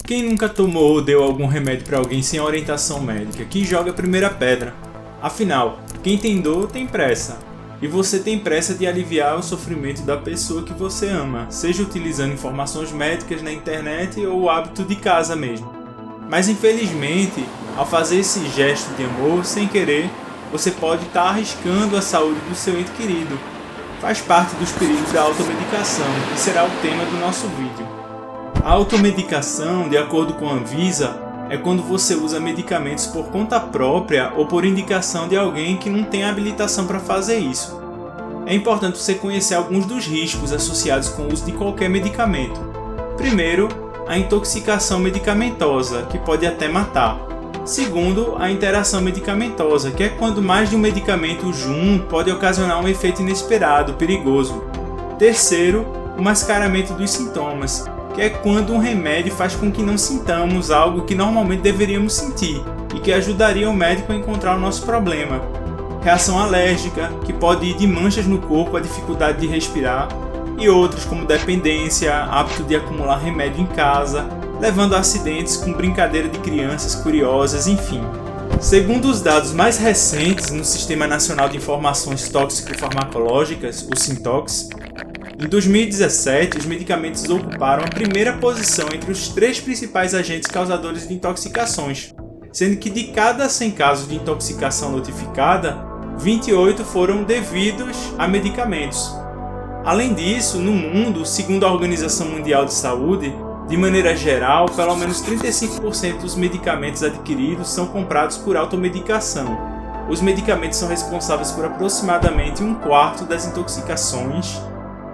Quem nunca tomou ou deu algum remédio para alguém sem orientação médica? Que joga a primeira pedra. Afinal, quem tem dor tem pressa. E você tem pressa de aliviar o sofrimento da pessoa que você ama, seja utilizando informações médicas na internet ou o hábito de casa mesmo. Mas infelizmente, ao fazer esse gesto de amor sem querer, você pode estar arriscando a saúde do seu ente querido. Faz parte dos perigos da automedicação e será o tema do nosso vídeo. A automedicação, de acordo com a Anvisa, é quando você usa medicamentos por conta própria ou por indicação de alguém que não tem habilitação para fazer isso. É importante você conhecer alguns dos riscos associados com o uso de qualquer medicamento. Primeiro, a intoxicação medicamentosa, que pode até matar. Segundo, a interação medicamentosa, que é quando mais de um medicamento junto pode ocasionar um efeito inesperado, perigoso. Terceiro, o mascaramento dos sintomas, que é quando um remédio faz com que não sintamos algo que normalmente deveríamos sentir e que ajudaria o médico a encontrar o nosso problema. Reação alérgica, que pode ir de manchas no corpo à dificuldade de respirar, e outros como dependência, hábito de acumular remédio em casa, levando a acidentes com brincadeira de crianças curiosas, enfim. Segundo os dados mais recentes no Sistema Nacional de Informações Tóxico-Farmacológicas, o SINTOX, em 2017, os medicamentos ocuparam a primeira posição entre os 3 principais agentes causadores de intoxicações, sendo que de cada 100 casos de intoxicação notificada, 28 foram devidos a medicamentos. Além disso, no mundo, segundo a Organização Mundial de Saúde, de maneira geral, pelo menos 35% dos medicamentos adquiridos são comprados por automedicação. Os medicamentos são responsáveis por aproximadamente 1/4 das intoxicações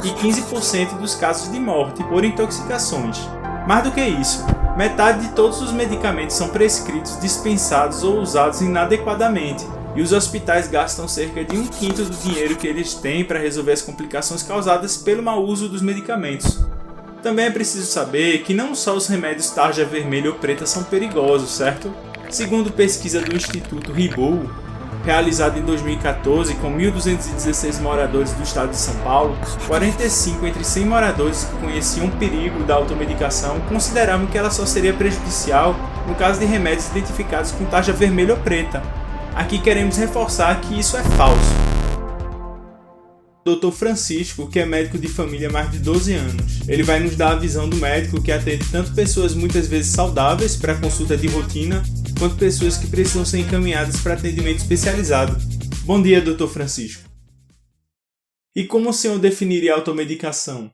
e 15% dos casos de morte por intoxicações. Mais do que isso, metade de todos os medicamentos são prescritos, dispensados ou usados inadequadamente, e os hospitais gastam cerca de 1/5 do dinheiro que eles têm para resolver as complicações causadas pelo mau uso dos medicamentos. Também é preciso saber que não só os remédios tarja vermelha ou preta são perigosos, certo? Segundo pesquisa do Instituto Ribot, realizada em 2014 com 1.216 moradores do estado de São Paulo, 45 entre 100 moradores que conheciam o perigo da automedicação consideravam que ela só seria prejudicial no caso de remédios identificados com tarja vermelha ou preta. Aqui queremos reforçar que isso é falso. Dr. Francisco, que é médico de família há mais de 12 anos. Ele vai nos dar a visão do médico que atende tanto pessoas muitas vezes saudáveis para consulta de rotina, quanto pessoas que precisam ser encaminhadas para atendimento especializado. Bom dia, Dr. Francisco. E como o senhor definiria a automedicação?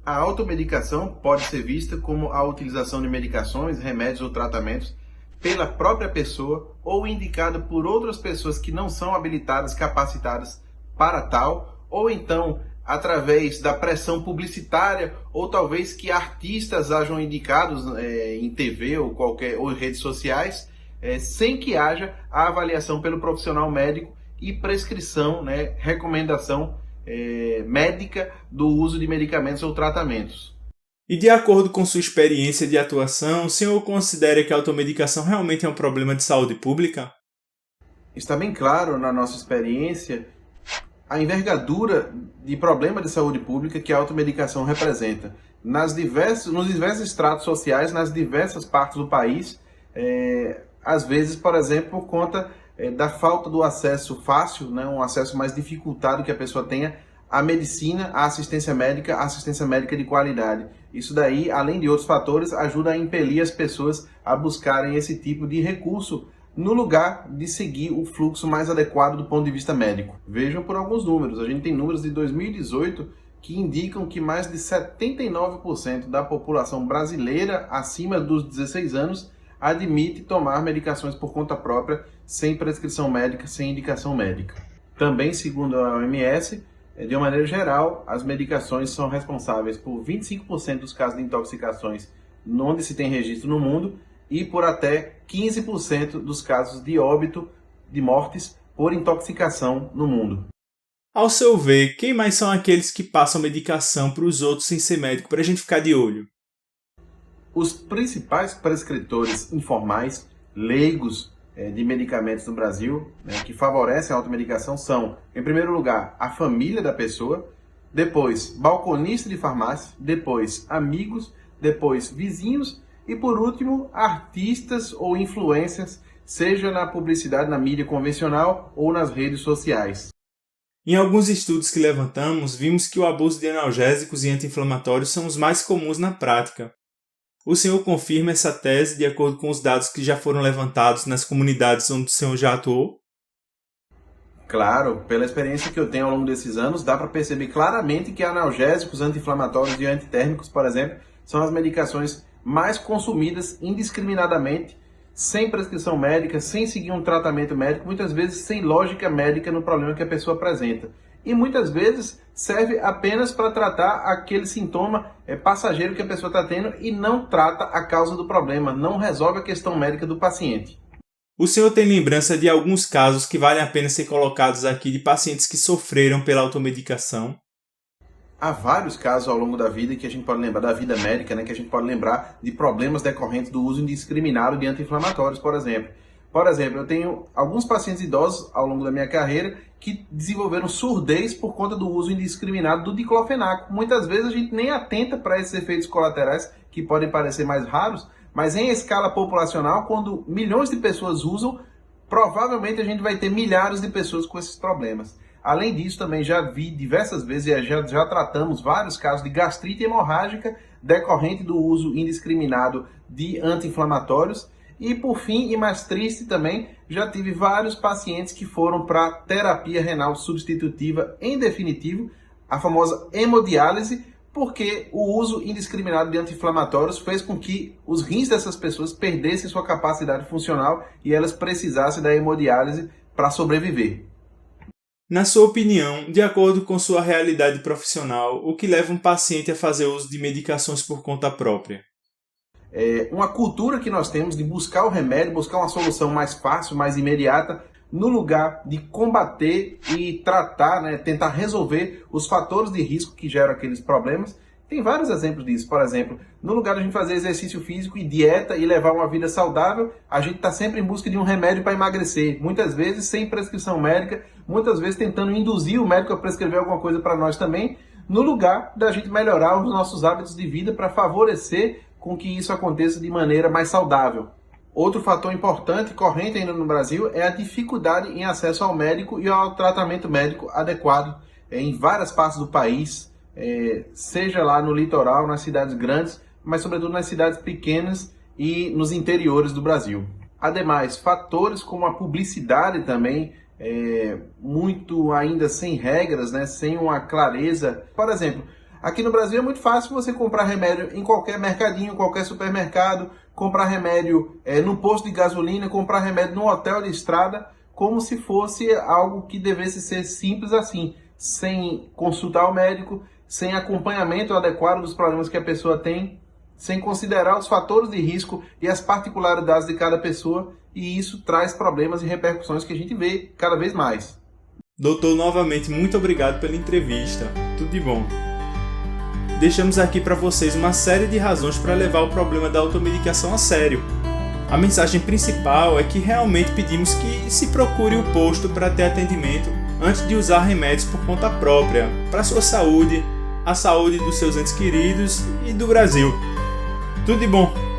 A automedicação pode ser vista como a utilização de medicações, remédios ou tratamentos pela própria pessoa ou indicada por outras pessoas que não são habilitadas, capacitadas para tal, ou então através da pressão publicitária, ou talvez que artistas hajam indicados em TV ou em redes sociais, sem que haja a avaliação pelo profissional médico e prescrição, recomendação médica do uso de medicamentos ou tratamentos. E de acordo com sua experiência de atuação, o senhor considera que a automedicação realmente é um problema de saúde pública? Está bem claro na nossa experiência a envergadura de problema de saúde pública que a automedicação representa. Nos diversos estratos sociais, nas diversas partes do país, às vezes, por exemplo, por conta da falta do acesso fácil, um acesso mais dificultado que a pessoa tenha à medicina, à assistência médica de qualidade. Isso daí, além de outros fatores, ajuda a impelir as pessoas a buscarem esse tipo de recurso no lugar de seguir o fluxo mais adequado do ponto de vista médico. Vejam por alguns números. A gente tem números de 2018 que indicam que mais de 79% da população brasileira acima dos 16 anos admite tomar medicações por conta própria, sem prescrição médica, sem indicação médica. Também, segundo a OMS, de uma maneira geral, as medicações são responsáveis por 25% dos casos de intoxicações onde se tem registro no mundo e por até 15% dos casos de óbito, de mortes por intoxicação no mundo. Ao seu ver, quem mais são aqueles que passam medicação para os outros sem ser médico, para a gente ficar de olho? Os principais prescritores informais, leigos de medicamentos no Brasil, que favorecem a automedicação são, em primeiro lugar, a família da pessoa, depois balconista de farmácia, depois amigos, depois vizinhos E por último, artistas ou influencers, seja na publicidade, na mídia convencional ou nas redes sociais. Em alguns estudos que levantamos, vimos que o abuso de analgésicos e anti-inflamatórios são os mais comuns na prática. O senhor confirma essa tese de acordo com os dados que já foram levantados nas comunidades onde o senhor já atuou? Claro, pela experiência que eu tenho ao longo desses anos, dá para perceber claramente que analgésicos, anti-inflamatórios e antitérmicos, por exemplo, são as medicações mais consumidas indiscriminadamente, sem prescrição médica, sem seguir um tratamento médico, muitas vezes sem lógica médica no problema que a pessoa apresenta. E muitas vezes serve apenas para tratar aquele sintoma passageiro que a pessoa está tendo e não trata a causa do problema, não resolve a questão médica do paciente. O senhor tem lembrança de alguns casos que valem a pena ser colocados aqui de pacientes que sofreram pela automedicação? Há vários casos ao longo da vida que a gente pode lembrar, da vida médica, né, que a gente pode lembrar de problemas decorrentes do uso indiscriminado de anti-inflamatórios, por exemplo. Por exemplo, eu tenho alguns pacientes idosos ao longo da minha carreira que desenvolveram surdez por conta do uso indiscriminado do diclofenaco. Muitas vezes a gente nem atenta para esses efeitos colaterais que podem parecer mais raros, mas em escala populacional, quando milhões de pessoas usam, provavelmente a gente vai ter milhares de pessoas com esses problemas. Além disso, também já vi diversas vezes, e já tratamos vários casos de gastrite hemorrágica decorrente do uso indiscriminado de anti-inflamatórios. E por fim, e mais triste também, já tive vários pacientes que foram para terapia renal substitutiva, em definitivo, a famosa hemodiálise, porque o uso indiscriminado de anti-inflamatórios fez com que os rins dessas pessoas perdessem sua capacidade funcional e elas precisassem da hemodiálise para sobreviver. Na sua opinião, de acordo com sua realidade profissional, o que leva um paciente a fazer uso de medicações por conta própria? Uma cultura que nós temos de buscar o remédio, buscar uma solução mais fácil, mais imediata, no lugar de combater e tratar, né, tentar resolver os fatores de risco que geram aqueles problemas. Tem vários exemplos disso. Por exemplo, no lugar de a gente fazer exercício físico e dieta e levar uma vida saudável, a gente está sempre em busca de um remédio para emagrecer. Muitas vezes sem prescrição médica, muitas vezes tentando induzir o médico a prescrever alguma coisa para nós também, no lugar da gente melhorar os nossos hábitos de vida para favorecer com que isso aconteça de maneira mais saudável. Outro fator importante, corrente ainda no Brasil, é a dificuldade em acesso ao médico e ao tratamento médico adequado em várias partes do país, seja lá no litoral, nas cidades grandes, mas sobretudo nas cidades pequenas e nos interiores do Brasil. Ademais, fatores como a publicidade também, muito ainda sem regras, né, sem uma clareza. Por exemplo, aqui no Brasil é muito fácil você comprar remédio em qualquer mercadinho, qualquer supermercado, comprar remédio no posto de gasolina, comprar remédio no hotel de estrada, como se fosse algo que devesse ser simples assim, sem consultar o médico, sem acompanhamento adequado dos problemas que a pessoa tem, sem considerar os fatores de risco e as particularidades de cada pessoa, e isso traz problemas e repercussões que a gente vê cada vez mais. Doutor, novamente, muito obrigado pela entrevista. Tudo de bom. Deixamos aqui para vocês uma série de razões para levar o problema da automedicação a sério. A mensagem principal é que realmente pedimos que se procure o posto para ter atendimento antes de usar remédios por conta própria, para a sua saúde, a saúde dos seus entes queridos e do Brasil. Tudo de bom!